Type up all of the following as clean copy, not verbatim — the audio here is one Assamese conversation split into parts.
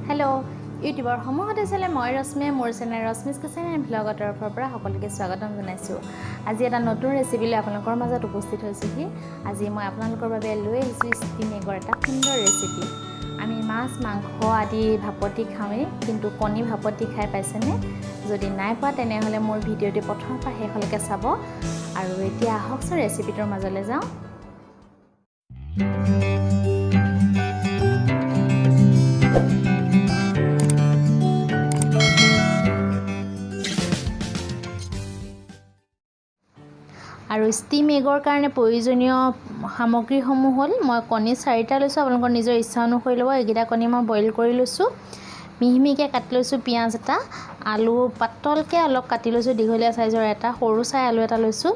हेलो यूट्यूबर समूहते चले मैं रश्मि मोर चेनेल रश्मिस किचेन एंड व्लगर तरफर पर सकलोके स्वागतम जनाइছো। आज এটা নতুন ৰেচিপি লৈ আপোনালোকৰ মাজত উপস্থিত হৈছোহি। আজি মই আপোনালোকৰ বাবে লৈ আহিছো ষ্টিম এগৰ এটা সুন্দৰ ৰেচিপি। আমি মাছ মাংস আদি ভাপতি খাওঁৱে, কিন্তু কণী ভাপতি খাই পাইছেনে? যদি নাই পোৱা তেনেহলে মোৰ ভিডিঅ'টি প্ৰথমৰ পৰা শেষলৈকে চাব। আৰু এতিয়া আহকচোন ৰেচিপিটোৰ মাজলৈ যাওঁ। আৰু ষ্টিম এগৰ কাৰণে প্ৰয়োজনীয় সামগ্ৰীসমূহ হ'ল মই কণী 4টা লৈছোঁ। আপোনালোকৰ নিজৰ ইচ্ছা অনুসৰি ল'ব। এইকেইটা কণী মই বইল কৰি লৈছোঁ। মিহিমিহিকৈ কাটি লৈছোঁ পিঁয়াজ এটা, আলু পাতলকৈ অলপ কাটি লৈছোঁ, দীঘলীয়া সাইজৰ এটা, সৰু চাই আলু এটা লৈছোঁ,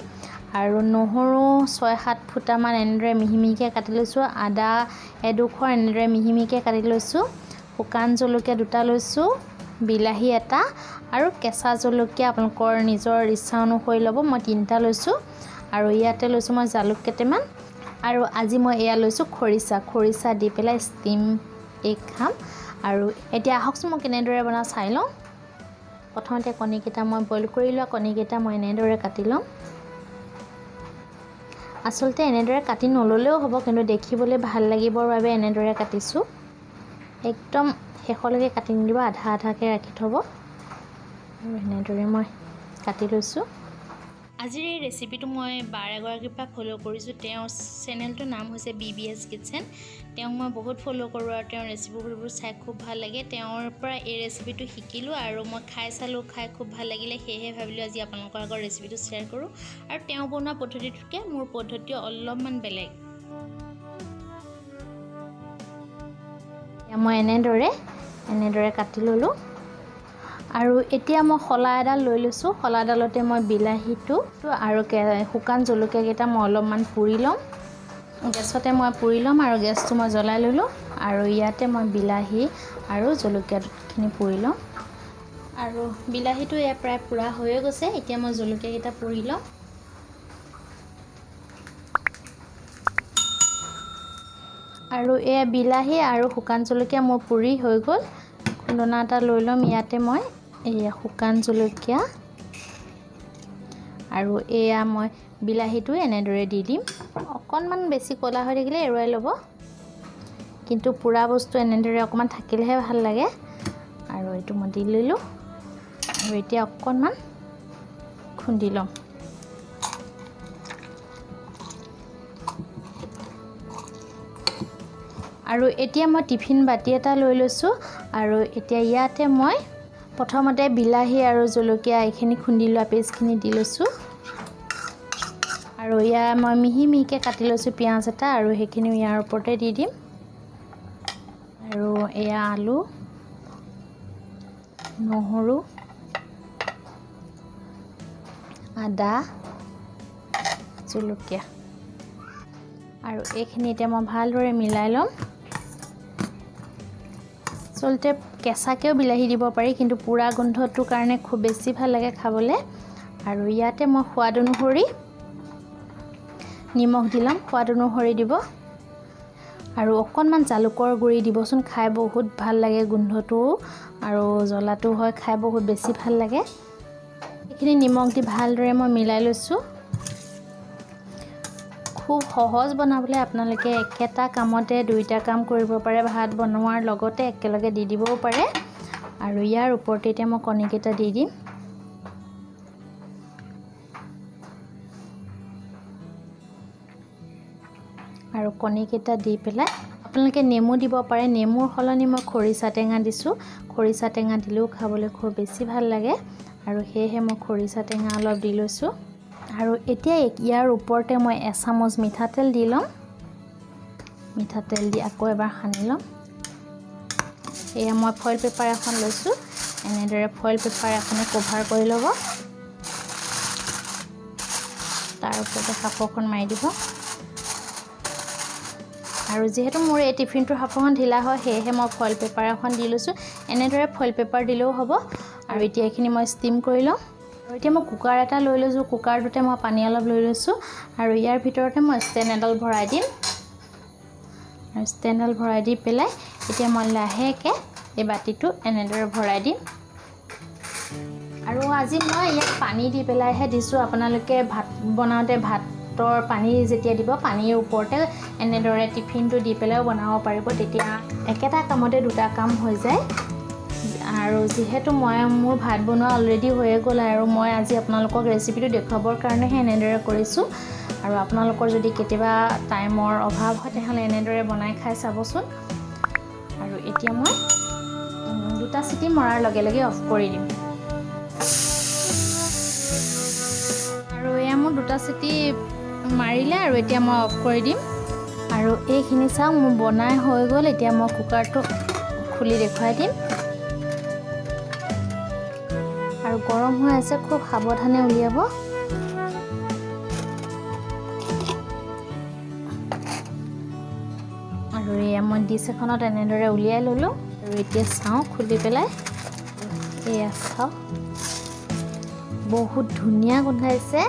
আৰু নহৰু 6-7 ফুটামান এনেদৰে মিহিমিহিকৈ কাটি লৈছোঁ, আদা এডোখৰ এনেদৰে মিহিমিহিকৈ কাটি লৈছোঁ, শুকান জলকীয়া 2টা লৈছোঁ, বিলাহী এটা, আৰু কেঁচা জলকীয়া আপোনালোকৰ নিজৰ ইচ্ছা অনুসৰি ল'ব। মই 3টা লৈছোঁ। আৰু ইয়াতে লৈছোঁ মই জালুক কেইটামান, আৰু আজি মই এয়া লৈছোঁ খৰিচা দি পেলাই ষ্টিম এগ খাম। আৰু এতিয়া আহকচোন মই কেনেদৰে বনাওঁ চাই লওঁ। প্ৰথমতে কণীকেইটা মই বইল কৰি লোৱা কণীকেইটা মই এনেদৰে কাটি ল'ম। আচলতে এনেদৰে কাটি নল'লেও হ'ব, কিন্তু দেখিবলৈ ভাল লাগিবৰ বাবে এনেদৰে কাটিছোঁ। একদম শেষলৈকে কাটি নিদিব, আধা আধাকৈ ৰাখি থ'ব। আৰু এনেদৰে মই কাটি লৈছোঁ। আজিৰ এই ৰেচিপিটো মই বাৰ এগৰাকীৰ পৰা ফ'ল' কৰিছোঁ। তেওঁৰ চেনেলটোৰ নাম হৈছে BBS কিটচেন। তেওঁক মই বহুত ফ'ল' কৰোঁ আৰু তেওঁৰ ৰেচিপিবোৰ চাই খুব ভাল লাগে। তেওঁৰ পৰা এই ৰেচিপিটো শিকিলোঁ আৰু মই খাই চালোঁ, খাই খুব ভাল লাগিলে। সেয়েহে ভাবিলোঁ আজি আপোনালোকৰ আগৰ ৰেচিপিটো শ্বেয়াৰ কৰোঁ। আৰু তেওঁ বনোৱা পদ্ধতিটোতকৈ মোৰ পদ্ধতি অলপমান বেলেগ। মই এনেদৰে কাটি ল'লোঁ। আৰু এতিয়া মই শলা এডাল লৈ লৈছোঁ। শলাডালতে মই বিলাহীটো আৰু শুকান জলকীয়াকেইটা মই অলপমান পুৰি ল'ম। গেছতে মই পুৰি ল'ম আৰু গেছটো মই জ্বলাই ল'লোঁ। আৰু ইয়াতে মই বিলাহী আৰু জলকীয়াখিনি পুৰি ল'ম। আৰু বিলাহীটো এয়া প্ৰায় পুৰা হৈয়ে গৈছে। এতিয়া মই জলকীয়াকেইটা পুৰি ল'ম। আৰু এয়া বিলাহী আৰু শুকান জলকীয়া মোৰ পুৰি হৈ গ'ল। খুন্দনা এটা লৈ ল'ম। ইয়াতে মই এয়া শুকান জলকীয়া আৰু এয়া মই বিলাহীটো এনেদৰে দি দিম। অকণমান বেছি ক'লা হৈ থাকিলে এৰুৱাই ল'ব, কিন্তু পুৰা বস্তু এনেদৰে অকণমান থাকিলেহে ভাল লাগে। আৰু এইটো মই দি ল'লোঁ। আৰু এতিয়া অকণমান খুন্দি ল'ম। আৰু এতিয়া মই টিফিন বাতি এটা লৈ লৈছোঁ। আৰু এতিয়া ইয়াতে মই প্ৰথমতে বিলাহী আৰু জলকীয়া এইখিনি খুন্দি লোৱা পেষ্টখিনি দি লৈছোঁ। আৰু ইয়াৰ মই মিহিমিহিকৈ কাটি লৈছোঁ পিঁয়াজ এটা, আৰু সেইখিনি ইয়াৰ ওপৰতে দি দিম। আৰু এয়া আলু, নহৰু, আদা, জলকীয়া, আৰু এইখিনি এতিয়া মই ভালদৰে মিলাই ল'ম। আচলতে কেঁচাকৈও বিলাহী দিব পাৰি, কিন্তু পুৰা গোন্ধটোৰ কাৰণে খুব বেছি ভাল লাগে খাবলৈ। আৰু ইয়াতে মই সোৱাদ অনুসৰি নিমখ দি ল'ম। সোৱাদ অনুসৰি দিব। আৰু অকণমান জালুকৰ গুড়ি দিবচোন, খাই বহুত ভাল লাগে। গোন্ধটো আৰু জ্বলাটো হয়, খাই বহুত বেছি ভাল লাগে। এইখিনি নিমখ দি ভালদৰে মই মিলাই লৈছোঁ। খুব সহজ বনাবলৈ। আপোনালোকে একেটা কামতে 2টা কাম কৰিব পাৰে। ভাত বনোৱাৰ লগতে একেলগে দি দিবও পাৰে। আৰু ইয়াৰ ওপৰতে এতিয়া মই কণীকেইটা দি দিম। আৰু কণীকেইটা দি পেলাই আপোনালোকে নেমু দিব পাৰে। নেমুৰ সলনি মই খৰিচা টেঙা দিছোঁ। খৰিচা টেঙা দিলেও খাবলৈ খুব বেছি ভাল লাগে, আৰু সেয়েহে মই খৰিচা টেঙা অলপ দি লৈছোঁ। আৰু এতিয়া ইয়াৰ ওপৰতে মই এচামুচ মিঠাতেল দি ল'ম। মিঠাতেল দি আকৌ এবাৰ সানি ল'ম। এয়া মই ফইল পেপাৰ এখন লৈছোঁ। এনেদৰে ফইল পেপাৰ এখনে কভাৰ কৰি ল'ব। তাৰ ওপৰতে সাঁফৰখন মাৰি দিব। আৰু যিহেতু মোৰ এই টিফিনটোৰ সাঁফৰখন ঢিলা হয়, সেয়েহে মই ফইল পেপাৰ এখন দি লৈছোঁ। এনেদৰে ফইল পেপাৰ দিলেও হ'ব। আৰু এতিয়া এইখিনি মই ষ্টিম কৰি ল'ম। আৰু এতিয়া মই কুকাৰ এটা লৈ লৈছোঁ। কুকাৰটোতে মই পানী অলপ লৈ লৈছোঁ। আৰু ইয়াৰ ভিতৰতে মই ষ্টেণ্ড এডাল ভৰাই দিম। আৰু ষ্টেণ্ডডাল ভৰাই দি পেলাই এতিয়া মই লাহেকৈ এই বাটিটো এনেদৰে ভৰাই দিম আৰু আজি মই ইয়াত পানী দি পেলাইহে দিছোঁ আপোনালোকে ভাত বনাওঁতে ভাতৰ পানী যেতিয়া দিব পানীৰ ওপৰতে এনেদৰে টিফিনটো দি পেলাইও বনাব পাৰিব তেতিয়া একেটা কামতে দুটা কাম হৈ যায় আৰু যেহেতু মোৰ ভাত বনোৱা অলৰেডি হৈয়ে গ'ল আৰু মই আজি আপোনালোকক ৰেচিপিটো দেখুৱাবৰ কাৰণেহে এনেদৰে কৰিছোঁ আৰু আপোনালোকৰ যদি কেতিয়াবা টাইমৰ অভাৱ হয় তেতিয়াহ'লে এনেদৰে বনাই খাই চাবচোন আৰু এতিয়া মই দুটা চিটি মৰাৰ লগে লগে অফ কৰি দিম আৰু এয়া মোৰ দুটা চিটি মাৰিলে আৰু এতিয়া মই অফ কৰি দিম আৰু এইখিনি চাওক মোৰ বনাই হৈ গ'ল এতিয়া মই কুকাৰটো খুলি দেখুৱাই দিম আৰু গৰম হৈ আছে খুব সাৱধানে উলিয়াব আৰু এয়া মই ডিছ এখনত এনেদৰে উলিয়াই ল'লোঁ আৰু এতিয়া চাওঁ খুলি পেলাই এয়া চাওক বহুত ধুনীয়া গোন্ধাইছে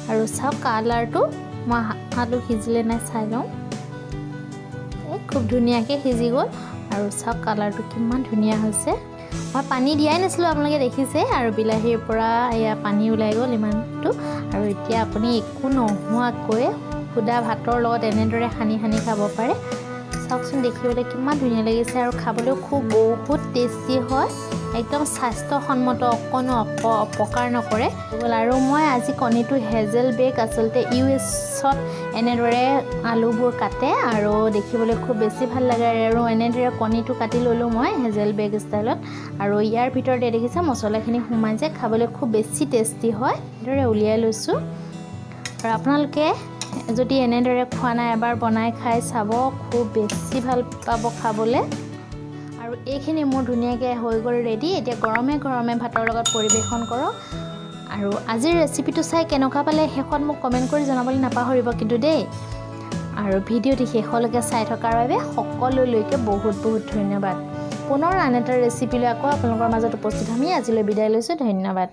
আৰু চাওক কালাৰটো মই আলু সিজিলে নাই চাই লওঁ খুব ধুনীয়াকৈ সিজি গ'ল আৰু চাওক কালাৰটো কিমান ধুনীয়া হৈছে মই পানী দিয়াই নাছিলোঁ আপোনালোকে দেখিছে আৰু বিলাহীৰ পৰা এয়া পানী ওলাই গ'ল ইমানটো আৰু এতিয়া আপুনি একো নোহোৱাকৈ সুদা ভাতৰ লগত এনেদৰে সানি সানি খাব পাৰে চাওকচোন দেখিবলৈ কিমান ধুনীয়া লাগিছে আৰু খাবলৈও বহুত টেষ্টি হয় একদম স্বাস্থ্যসন্মত অকণো অপকাৰ নকৰে আৰু মই আজি কণীটো হেজেল বেগ আচলতে ইউএছত এনেদৰে আলুবোৰ কাটে আৰু দেখিবলৈ খুব বেছি ভাল লাগে আৰু এনেদৰে কণীটো কাটি ল'লোঁ মই হেজেল বেগ ষ্টাইলত আৰু ইয়াৰ ভিতৰতে দেখিছে মছলাখিনি সোমাই যায় খাবলৈ খুব বেছি টেষ্টি হয় এনেদৰে উলিয়াই লৈছোঁ আৰু আপোনালোকে যদি এনেদৰে খোৱা নাই এবাৰ বনাই খাই চাব খুব বেছি ভাল পাব খাবলৈ আৰু এইখিনি মোৰ ধুনীয়াকৈ হৈ গ'ল ৰেডি এতিয়া গৰমে গৰমে ভাতৰ লগত পৰিৱেশন কৰক আৰু আজিৰ ৰেচিপিটো চাই কেনেকুৱা পালে শেষত মোক কমেণ্ট কৰি জনাবলৈ নাপাহৰিব কিন্তু দেই আৰু ভিডিঅ'টি শেষলৈকে চাই থকাৰ বাবে সকলোলৈকে বহুত বহুত ধন্যবাদ পুনৰ আন এটা ৰেচিপি লৈ আকৌ আপোনালোকৰ মাজত উপস্থিত আমি আজিলৈ বিদায় লৈছোঁ ধন্যবাদ